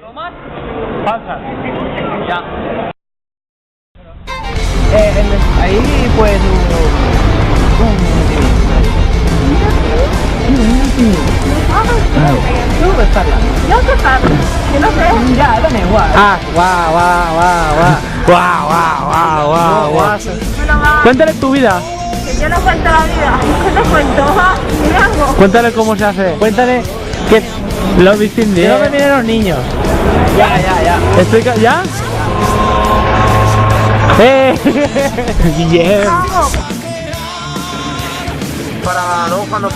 Bromas falsas. Ya. Ahí pues Tú besarla. Yo qué sabe, yo no sé. Ya, dame igual. guau. Cuéntale tu vida. Que yo no cuento la vida. ¿Qué te cuento? ¿Qué hago? Cuéntale cómo se hace. Cuéntale que lo distingue. ¿De dónde vienen los niños? Ya. Explica, ¿ya? Guillem. Para luego cuando...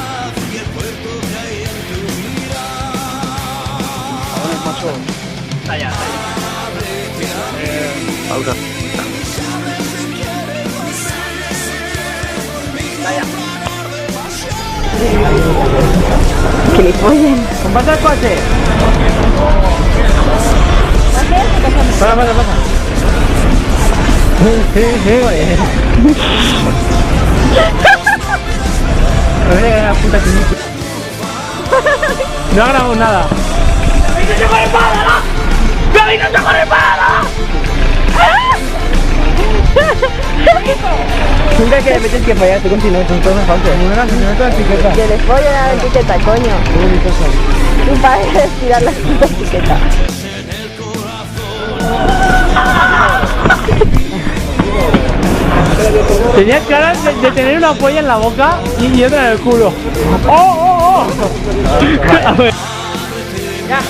Que le follen. Comparte el coche. Pasa. No grabamos nada. Nunca que me tienes que fallar, tú continúas, son todas falsas. Que le follen a la etiqueta, coño. Tu padre es tirar la puta etiqueta. Tenías ganas de tener una polla en la boca y otra en el culo. ¡Oh! A ver. Ya.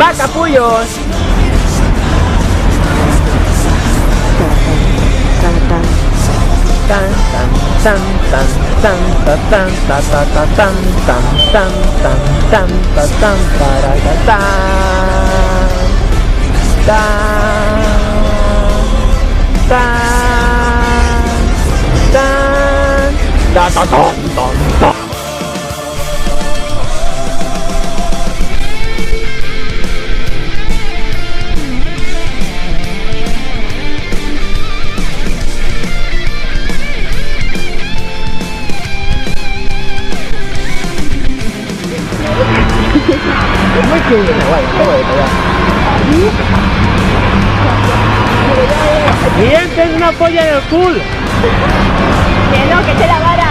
¡Va, capullos! Bien, tienes una polla en el culo. Que no, que te la vara.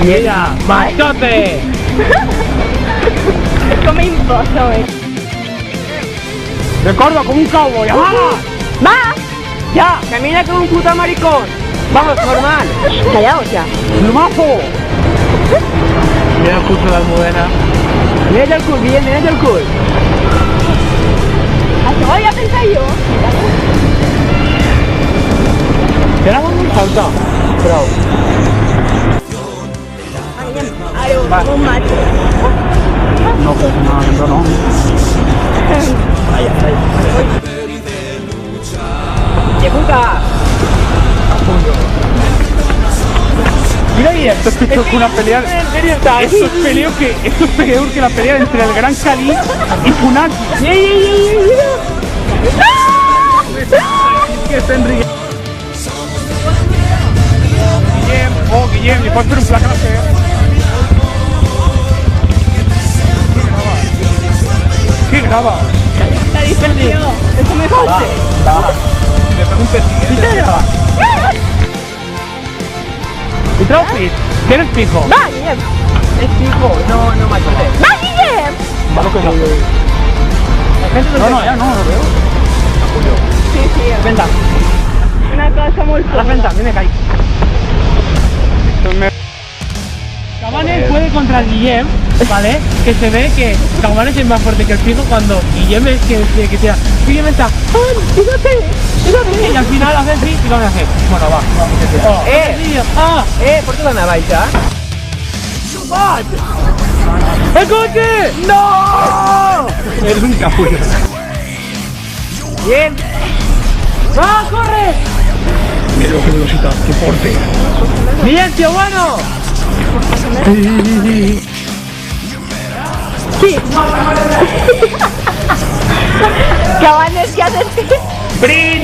Mira, machote. Es como imposible. Recuerdo como un cowboy. ¡Va! ¡Ya! ¡Camina como un puta maricón! ¡Vamos, normal! Callaos ya. ¡Plumazo! Mira el curso de Almudena. ¡Mira el cool, bien, mira el cool! ¿A qué voy a pensar yo? Quedamos muy saltados. Bravo. Ay, un macho. No, pues no. ¡Qué puta! Mira ahí, esto es una pelea. Esto es peor que la pelea entre el Gran Cali y Funaki. Que está Enrique. Guillem, ¿le puedes hacer un placaje? ¿Qué graba? Está dispersivo. Eso me falta. Le pregunté si te graba. ¿Y Traufis? ¿Quién es pijo? ¡Va, Guillem! Es fijo, no machote. ¡Va, Guillem! Malo que no. La gente No, ya no lo veo. Sí. Venta, Una cosa muy a la venta, viene ahí. Cabanes puede contra Guillem, ¿vale? Que se ve que Cabanes es más fuerte que el pijo cuando Guillem es que tira. Guillem está, ¡ay, fíjate! Y al final hace así y Cabanes hace. Bueno, va. ¿Por qué la baixa? ¡El coche! ¡No! Eres un capullo. Bien. ¡Va, corre! Mira qué velocidad, qué porte. ¡Bien, tío bueno! Sí. Cabanes que de ti.